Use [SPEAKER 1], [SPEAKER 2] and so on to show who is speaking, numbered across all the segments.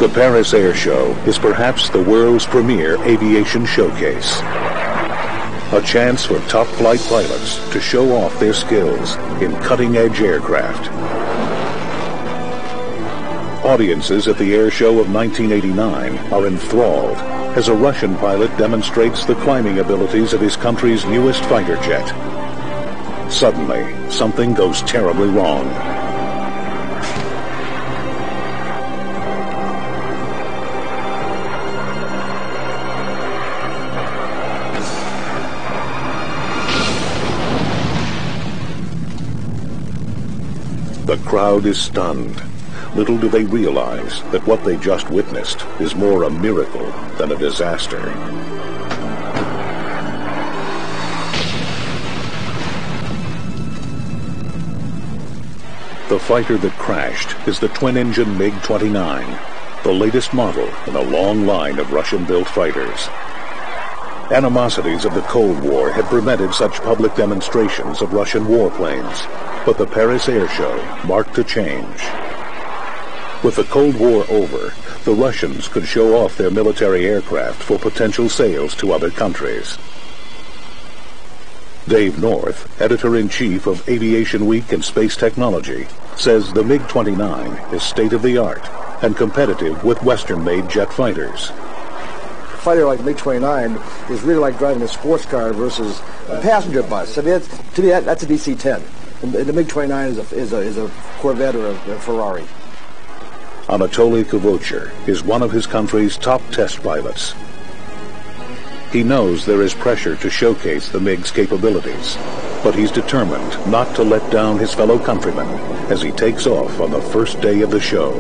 [SPEAKER 1] The Paris Air Show is perhaps the world's premier aviation showcase. A chance for top flight pilots to show off their skills in cutting-edge aircraft. Audiences at the Air Show of 1989 are enthralled as a Russian pilot demonstrates the climbing abilities of his country's newest fighter jet. Suddenly, something goes terribly wrong. The crowd is stunned. Little do they realize that what they just witnessed is more a miracle than a disaster. The fighter that crashed is the twin-engine MiG-29, the latest model in a long line of Russian-built fighters. Animosities of the Cold War had prevented such public demonstrations of Russian warplanes, but the Paris Air Show marked a change. With the Cold War over, the Russians could show off their military aircraft for potential sales to other countries. Dave North, editor-in-chief of Aviation Week and Space Technology, says the MiG-29 is state-of-the-art and competitive with Western-made jet fighters.
[SPEAKER 2] A fighter like MiG-29 is really like driving a sports car versus a passenger bus. I mean, to me, that's a DC-10. The MiG-29 is a Corvette or a Ferrari.
[SPEAKER 1] Anatoly Kovacher is one of his country's top test pilots. He knows there is pressure to showcase the MiG's capabilities, but he's determined not to let down his fellow countrymen as he takes off on the first day of the show.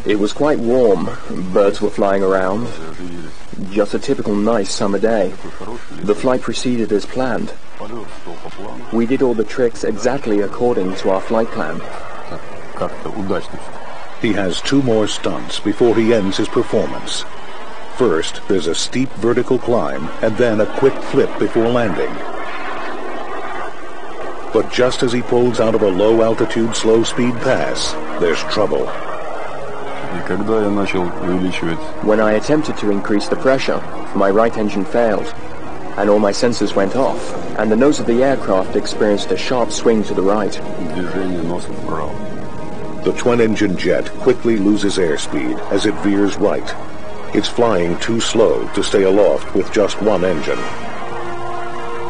[SPEAKER 3] It was quite warm. Birds were flying around. Just a typical nice summer day. The flight proceeded as planned. We did all the tricks exactly according to our flight plan.
[SPEAKER 1] He has 2 more stunts before he ends his performance. First, there's a steep vertical climb and then a quick flip before landing. But just as he pulls out of a low-altitude, slow-speed pass, there's trouble.
[SPEAKER 3] When I attempted to increase the pressure, my right engine failed, and all my sensors went off, and the nose of the aircraft experienced a sharp swing to the right.
[SPEAKER 1] The twin-engine jet quickly loses airspeed as it veers right. It's flying too slow to stay aloft with just one engine.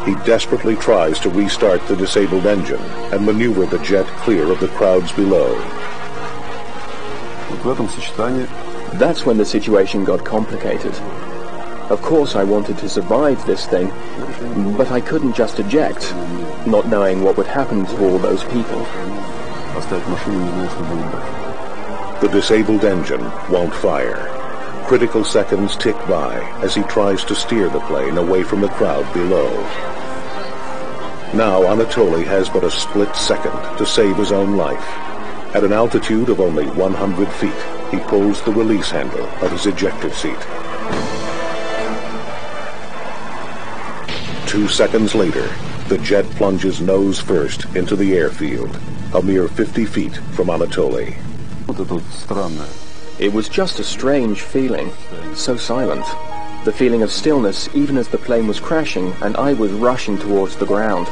[SPEAKER 1] He desperately tries to restart the disabled engine and maneuver the jet clear of the crowds below.
[SPEAKER 3] That's when the situation got complicated. Of course I wanted to survive this thing, but I couldn't just eject, not knowing what would happen to all those people.
[SPEAKER 1] The disabled engine won't fire. Critical seconds tick by as he tries to steer the plane away from the crowd below. Now Anatoly has but a split second to save his own life. At an altitude of only 100 feet, he pulls the release handle of his ejector seat. 2 seconds later, the jet plunges nose first into the airfield, a mere 50 feet from Anatoly.
[SPEAKER 3] It was just a strange feeling, so silent. The feeling of stillness even as the plane was crashing and I was rushing towards the ground.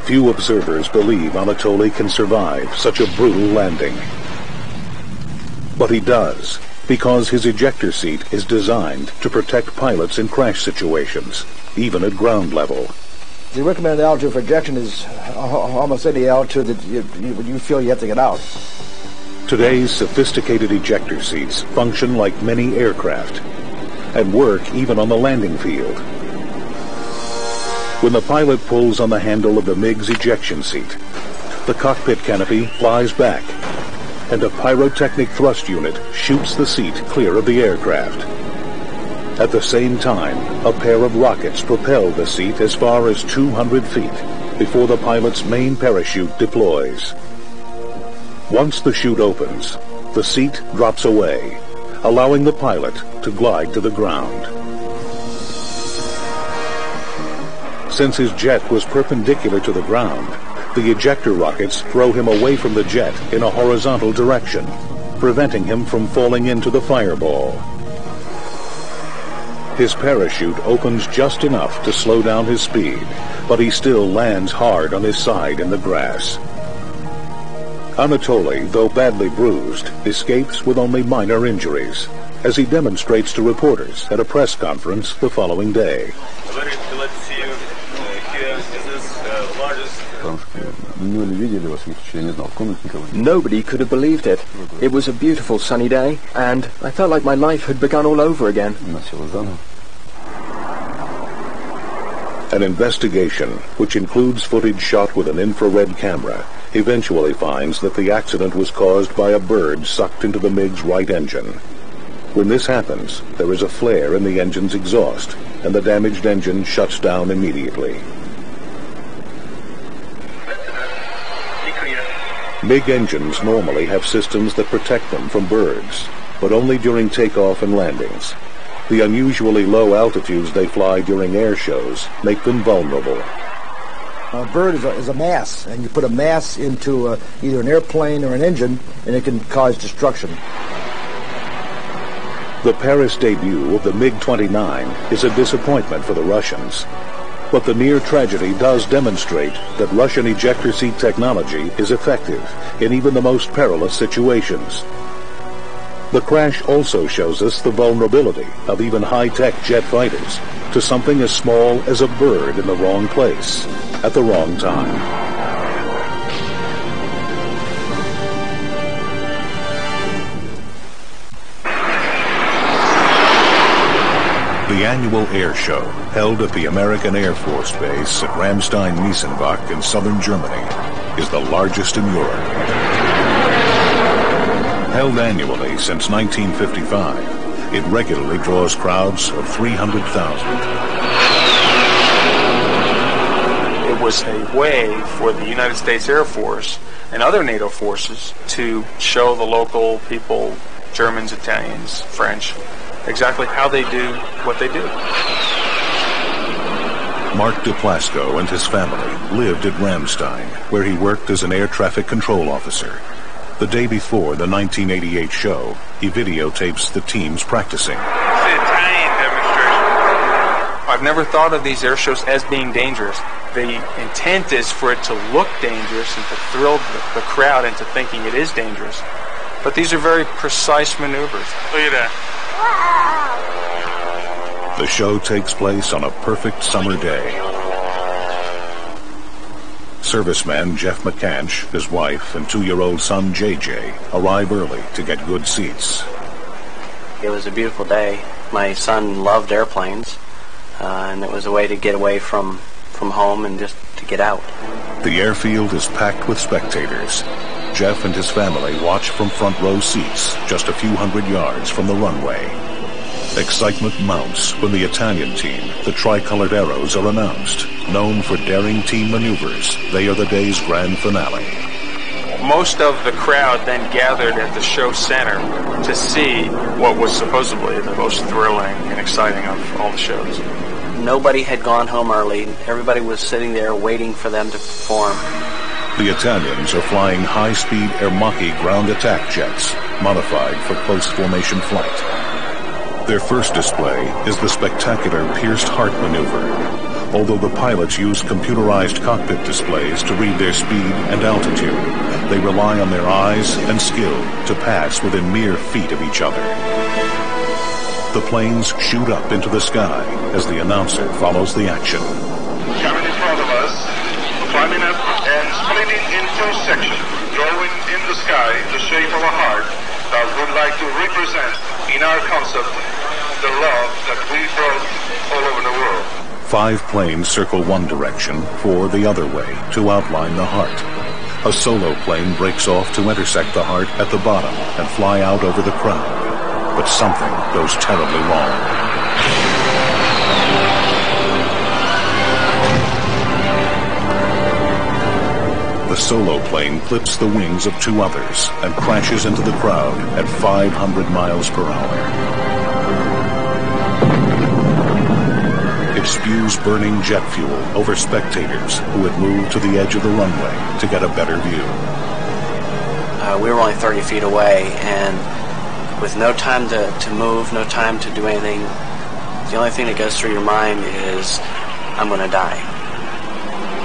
[SPEAKER 1] Few observers believe Anatoly can survive such a brutal landing. But he does, because his ejector seat is designed to protect pilots in crash situations, even at ground level.
[SPEAKER 2] The recommended altitude for ejection is almost any altitude that you feel you have to get out.
[SPEAKER 1] Today's sophisticated ejector seats function like many aircraft and work even on the landing field. When the pilot pulls on the handle of the MiG's ejection seat, the cockpit canopy flies back and a pyrotechnic thrust unit shoots the seat clear of the aircraft. At the same time, a pair of rockets propel the seat as far as 200 feet before the pilot's main parachute deploys. Once the chute opens, the seat drops away, allowing the pilot to glide to the ground. Since his jet was perpendicular to the ground, The ejector rockets throw him away from the jet in a horizontal direction, preventing him from falling into the fireball. His parachute opens just enough to slow down his speed, but he still lands hard on his side in the grass. Anatoly, though badly bruised, escapes with only minor injuries, as he demonstrates to reporters at a press conference the following day.
[SPEAKER 4] Very glad to see you here. This is the largest.
[SPEAKER 3] Nobody could have believed it. It was a beautiful sunny day, and I felt like my life had begun all over again.
[SPEAKER 1] An investigation, which includes footage shot with an infrared camera, eventually finds that the accident was caused by a bird sucked into the MiG's right engine. When this happens, there is a flare in the engine's exhaust, and the damaged engine shuts down immediately. MiG engines normally have systems that protect them from birds, but only during takeoff and landings. The unusually low altitudes they fly during air shows make them vulnerable.
[SPEAKER 2] A bird is a mass, and you put a mass into either an airplane or an engine, and it can cause destruction.
[SPEAKER 1] The Paris debut of the MiG-29 is a disappointment for the Russians. But the near tragedy does demonstrate that Russian ejector seat technology is effective in even the most perilous situations. The crash also shows us the vulnerability of even high-tech jet fighters to something as small as a bird in the wrong place at the wrong time. The annual air show, held at the American Air Force Base at Ramstein-Niesenbach in southern Germany, is the largest in Europe. Held annually since 1955, it regularly draws crowds of 300,000.
[SPEAKER 4] It was a way for the United States Air Force and other NATO forces to show the local people, Germans, Italians, French, exactly how they do what they do.
[SPEAKER 1] Mark DePlasco and his family lived at Ramstein, where he worked as an air traffic control officer. The day before the 1988 show, he videotapes the teams practicing.
[SPEAKER 4] It's the Italian demonstration. I've never thought of these air shows as being dangerous. The intent is for it to look dangerous and to thrill the crowd into thinking it is dangerous. But these are very precise maneuvers. Look at that.
[SPEAKER 1] The show takes place on a perfect summer day. Serviceman Jeff McCanch, his wife, and 2-year-old son JJ arrive early to get good seats.
[SPEAKER 5] It was a beautiful day. My son loved airplanes, and it was a way to get away from home and just to get out.
[SPEAKER 1] The airfield is packed with spectators. Jeff and his family watch from front row seats just a few hundred yards from the runway. Excitement mounts when the Italian team, the Tricolored Arrows, are announced. Known for daring team maneuvers, they are the day's grand finale.
[SPEAKER 4] Most of the crowd then gathered at the show center to see what was supposedly the most thrilling and exciting of all the shows.
[SPEAKER 5] Nobody had gone home early. Everybody was sitting there waiting for them to perform.
[SPEAKER 1] The Italians are flying high-speed Aermacchi ground attack jets, modified for close formation flight. Their first display is the spectacular pierced heart maneuver. Although the pilots use computerized cockpit displays to read their speed and altitude, they rely on their eyes and skill to pass within mere feet of each other. The planes shoot up into the sky as the announcer follows the action.
[SPEAKER 6] Coming in front of us, climbing up and splitting in two sections, drawing in the sky the shape of a heart that would like to represent, in our concept, the love that we brought all over the world.
[SPEAKER 1] 5 planes circle one direction, 4 the other way, to outline the heart. A solo plane breaks off to intersect the heart at the bottom and fly out over the crowd. But something goes terribly wrong. The solo plane clips the wings of 2 others and crashes into the crowd at 500 miles per hour. It spews burning jet fuel over spectators who had moved to the edge of the runway to get a better view.
[SPEAKER 5] We were only 30 feet away, and with no time to move, no time to do anything, the only thing that goes through your mind is, I'm going to die.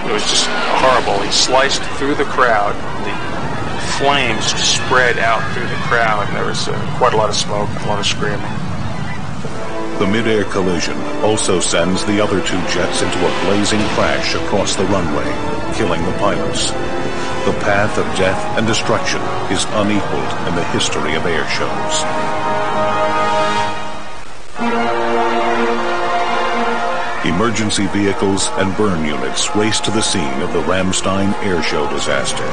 [SPEAKER 4] It was just horrible. He sliced through the crowd. The flames spread out through the crowd, and there was quite a lot of smoke and a lot of screaming.
[SPEAKER 1] The mid-air collision also sends the other two jets into a blazing crash across the runway, killing the pilots. The path of death and destruction is unequaled in the history of air shows. Emergency vehicles and burn units race to the scene of the Ramstein air show disaster.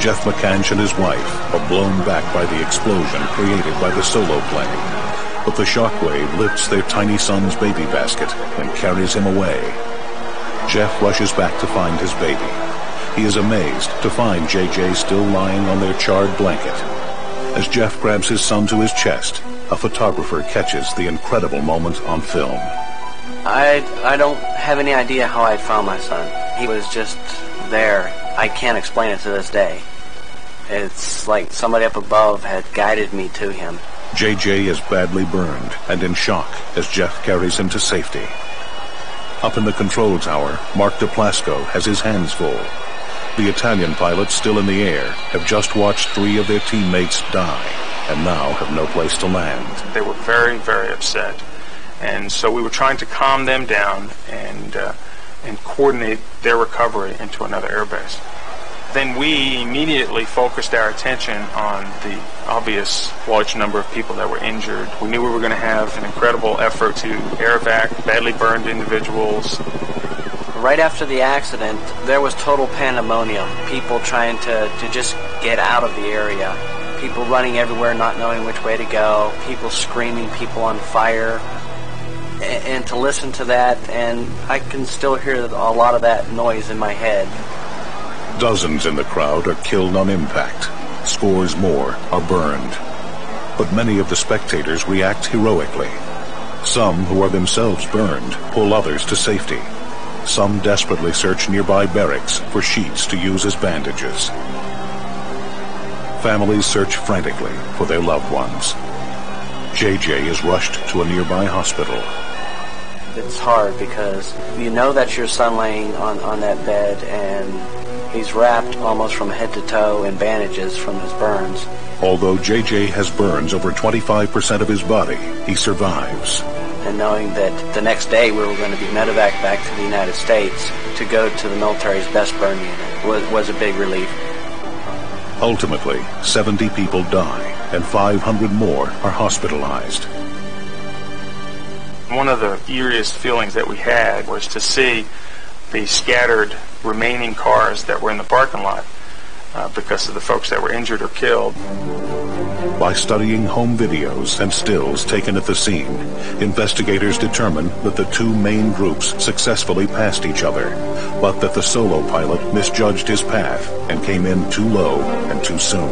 [SPEAKER 1] Jeff McCanch and his wife are blown back by the explosion created by the solo plane, but the shockwave lifts their tiny son's baby basket and carries him away. Jeff rushes back to find his baby. He is amazed to find JJ still lying on their charred blanket. As Jeff grabs his son to his chest, a photographer catches the incredible moment on film.
[SPEAKER 5] I don't have any idea how I found my son. He was just there. I can't explain it to this day. It's like somebody up above had guided me to him.
[SPEAKER 1] JJ is badly burned and in shock as Jeff carries him to safety. Up in the control tower, Mark DePlasco has his hands full. The Italian pilots still in the air have just watched 3 of their teammates die and now have no place to land.
[SPEAKER 4] They were very, very upset. And so we were trying to calm them down and coordinate their recovery into another airbase. Then we immediately focused our attention on the obvious large number of people that were injured. We knew we were going to have an incredible effort to air evac badly burned individuals.
[SPEAKER 5] Right after the accident, there was total pandemonium. People trying to just get out of the area. People running everywhere, not knowing which way to go. People screaming, people on fire. And to listen to that, and I can still hear a lot of that noise in my head.
[SPEAKER 1] Dozens in the crowd are killed on impact. Scores more are burned. But many of the spectators react heroically. Some who are themselves burned pull others to safety. Some desperately search nearby barracks for sheets to use as bandages. Families search frantically for their loved ones. JJ is rushed to a nearby hospital.
[SPEAKER 5] It's hard because you know that's your son laying on that bed, and he's wrapped almost from head to toe in bandages from his burns.
[SPEAKER 1] Although JJ has burns over 25% of his body, he survives.
[SPEAKER 5] And knowing that the next day we were going to be medevac back to the United States to go to the military's best burn unit was a big relief.
[SPEAKER 1] Ultimately, 70 people die, and 500 more are hospitalized.
[SPEAKER 4] One of the eeriest feelings that we had was to see the scattered remaining cars that were in the parking lot because of the folks that were injured or killed.
[SPEAKER 1] By studying home videos and stills taken at the scene, investigators determined that the two main groups successfully passed each other, but that the solo pilot misjudged his path and came in too low and too soon.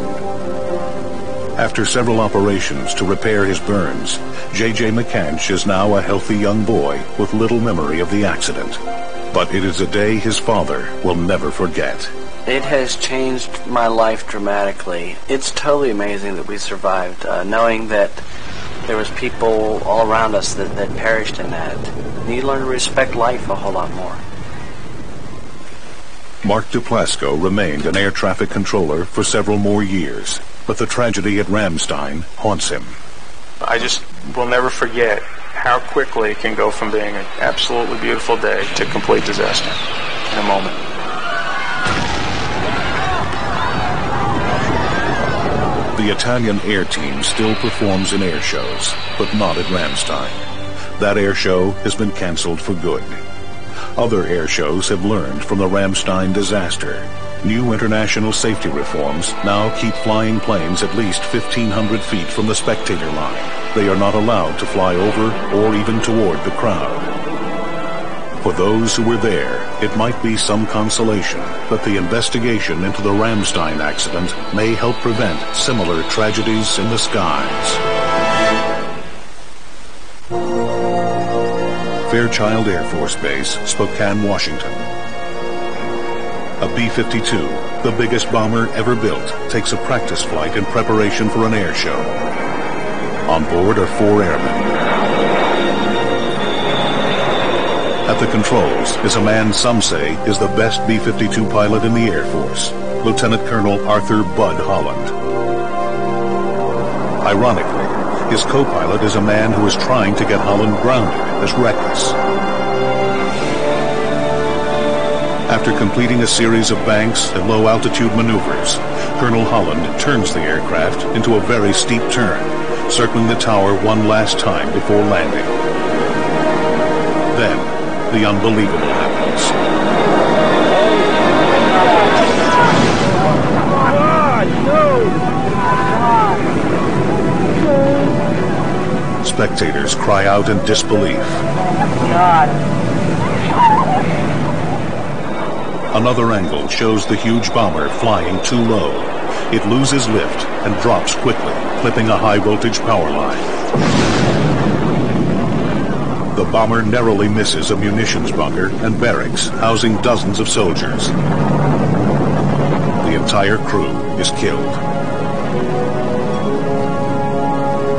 [SPEAKER 1] After several operations to repair his burns, J.J. McCanch is now a healthy young boy with little memory of the accident. But it is a day his father will never forget.
[SPEAKER 5] It has changed my life dramatically. It's totally amazing that we survived, knowing that there was people all around us that perished in that. You learn to respect life a whole lot more.
[SPEAKER 1] Mark DePlasco remained an air traffic controller for several more years, but the tragedy at Ramstein haunts him.
[SPEAKER 4] I just will never forget how quickly it can go from being an absolutely beautiful day to complete disaster in a moment.
[SPEAKER 1] The Italian air team still performs in air shows, but not at Ramstein. That air show has been canceled for good. Other air shows have learned from the Ramstein disaster. New international safety reforms now keep flying planes at least 1,500 feet from the spectator line. They are not allowed to fly over or even toward the crowd. For those who were there, it might be some consolation that the investigation into the Ramstein accident may help prevent similar tragedies in the skies. Fairchild Air Force Base, Spokane, Washington. A B-52, the biggest bomber ever built, takes a practice flight in preparation for an air show. On board are 4 airmen. At the controls is a man some say is the best B-52 pilot in the Air Force, Lieutenant Colonel Arthur Bud Holland. Ironically, his co-pilot is a man who is trying to get Holland grounded as reckless. After completing a series of banks and low-altitude maneuvers, Colonel Holland turns the aircraft into a very steep turn, circling the tower one last time before landing. Then, the unbelievable happens. Spectators cry out in disbelief. Another angle shows the huge bomber flying too low. It loses lift and drops quickly, clipping a high-voltage power line. The bomber narrowly misses a munitions bunker and barracks housing dozens of soldiers. The entire crew is killed.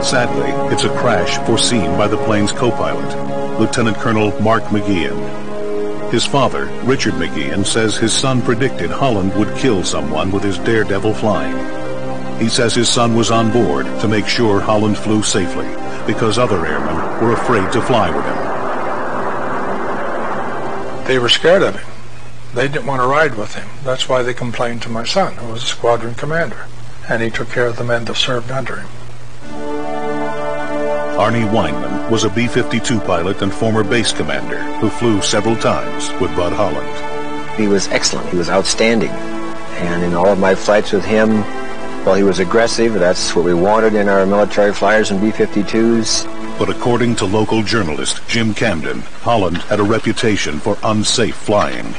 [SPEAKER 1] Sadly, it's a crash foreseen by the plane's co-pilot, Lieutenant Colonel Mark McGeehan. His father, Richard McGeehan, says his son predicted Holland would kill someone with his daredevil flying. He says his son was on board to make sure Holland flew safely, because other airmen were afraid to fly with him.
[SPEAKER 7] They were scared of him. They didn't want to ride with him. That's why they complained to my son, who was a squadron commander, and he took care of the men that served under him.
[SPEAKER 1] Arnie Weinman was a B-52 pilot and former base commander who flew several times with Bud Holland.
[SPEAKER 8] He was excellent. He was outstanding. And in all of my flights with him, well, he was aggressive. That's what we wanted in our military flyers and B-52s.
[SPEAKER 1] But according to local journalist Jim Camden, Holland had a reputation for unsafe flying.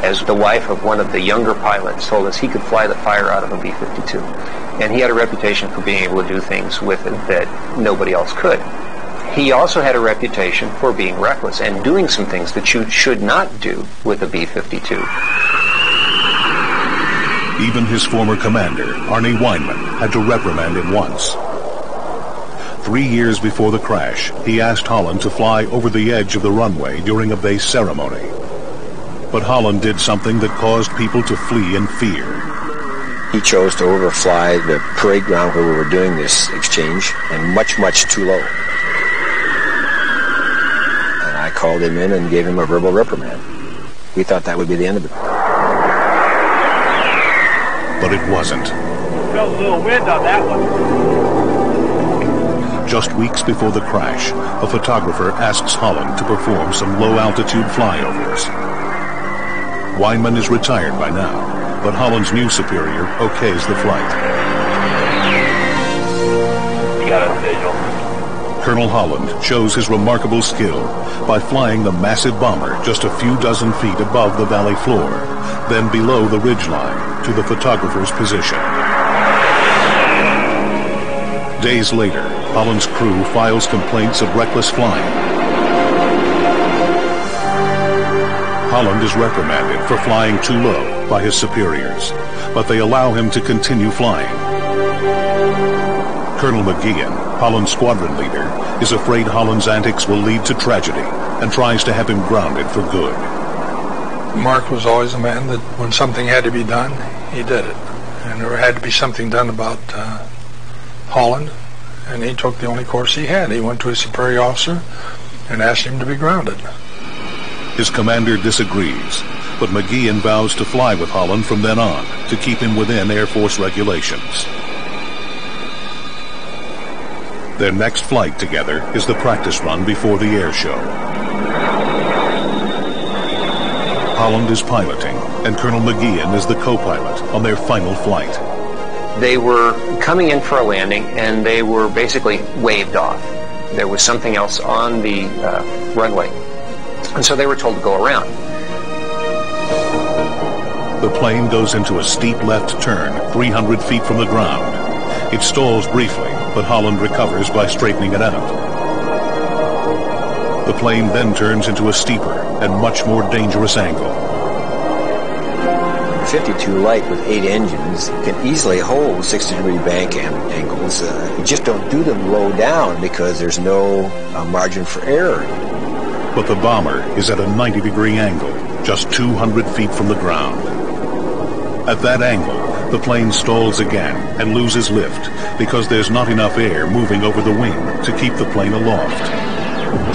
[SPEAKER 9] As the wife of one of the younger pilots told us, he could fly the fire out of a B-52. And he had a reputation for being able to do things with it that nobody else could. He also had a reputation for being reckless and doing some things that you should not do with a B-52.
[SPEAKER 1] Even his former commander, Arnie Weinman, had to reprimand him once. 3 years before the crash, he asked Holland to fly over the edge of the runway during a base ceremony. But Holland did something that caused people to flee in fear.
[SPEAKER 8] He chose to overfly the parade ground where we were doing this exchange, and much, much too low. And I called him in and gave him a verbal reprimand. We thought that would be the end of it.
[SPEAKER 1] But it wasn't.
[SPEAKER 10] Felt a little wind on that one.
[SPEAKER 1] Just weeks before the crash, a photographer asks Holland to perform some low-altitude flyovers. Weinman is retired by now, but Holland's new superior okays the flight.
[SPEAKER 10] You got a visual.
[SPEAKER 1] Colonel Holland shows his remarkable skill by flying the massive bomber just a few dozen feet above the valley floor, then below the ridgeline to the photographer's position. Days later, Holland's crew files complaints of reckless flying. Holland is reprimanded for flying too low by his superiors, but they allow him to continue flying. Colonel McGeehan, Holland's squadron leader, is afraid Holland's antics will lead to tragedy and tries to have him grounded for good.
[SPEAKER 7] Mark was always a man that when something had to be done, he did it. And there had to be something done about Holland, and he took the only course he had. He went to his superior officer and asked him to be grounded.
[SPEAKER 1] His commander disagrees, but McGeehan vows to fly with Holland from then on to keep him within Air Force regulations. Their next flight together is the practice run before the air show. Holland is piloting, and Colonel McGeehan is the co-pilot on their final flight.
[SPEAKER 9] They were coming in for a landing, and they were basically waved off. There was something else on the runway, and so they were told to go around.
[SPEAKER 1] The plane goes into a steep left turn 300 feet from the ground. It stalls briefly, but Holland recovers by straightening it out. The plane then turns into a steeper and much more dangerous angle.
[SPEAKER 8] 52 Light with 8 engines can easily hold 60-degree bank angles. You just don't do them low down because there's no margin for error.
[SPEAKER 1] But the bomber is at a 90-degree angle, just 200 feet from the ground. At that angle, the plane stalls again and loses lift because there's not enough air moving over the wing to keep the plane aloft.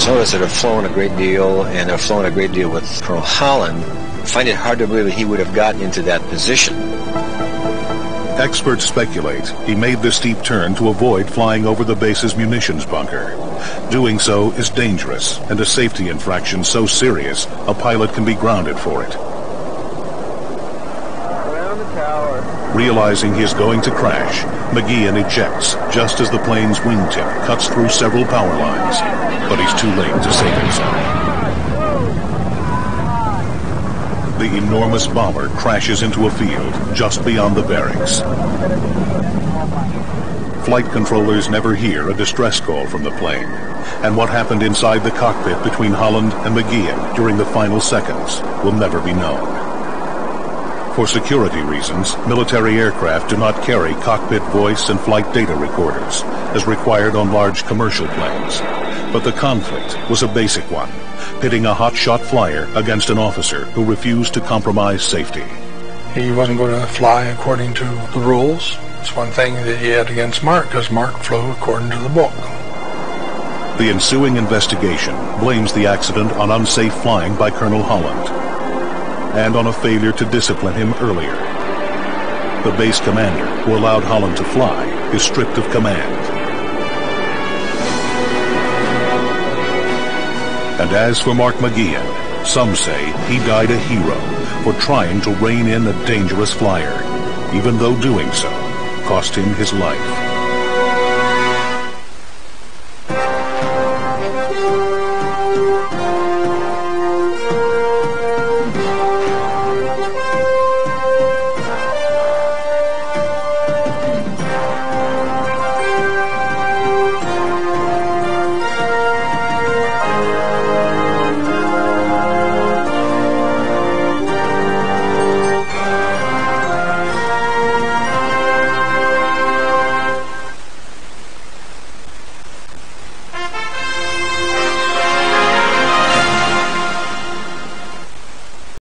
[SPEAKER 8] Some of us that have flown a great deal and have flown a great deal with Colonel Holland find it hard to believe that he would have gotten into that position.
[SPEAKER 1] Experts speculate he made the steep turn to avoid flying over the base's munitions bunker. Doing so is dangerous and a safety infraction so serious a pilot can be grounded for it.
[SPEAKER 10] Around the tower.
[SPEAKER 1] Realizing he is going to crash, McGeehan ejects just as the plane's wingtip cuts through several power lines, but he's too late to save himself. The enormous bomber crashes into a field just beyond the barracks. Flight controllers never hear a distress call from the plane, and what happened inside the cockpit between Holland and McGeehan during the final seconds will never be known. For security reasons, military aircraft do not carry cockpit voice and flight data recorders, as required on large commercial planes. But the conflict was a basic one, pitting a hotshot flyer against an officer who refused to compromise safety.
[SPEAKER 7] He wasn't going to fly according to the rules. It's one thing that he had against Mark, because Mark flew according to the book.
[SPEAKER 1] The ensuing investigation blames the accident on unsafe flying by Colonel Holland, and on a failure to discipline him earlier. The base commander who allowed Holland to fly is stripped of command. And as for Mark McGeehan, some say he died a hero for trying to rein in a dangerous flyer, even though doing so cost him his life.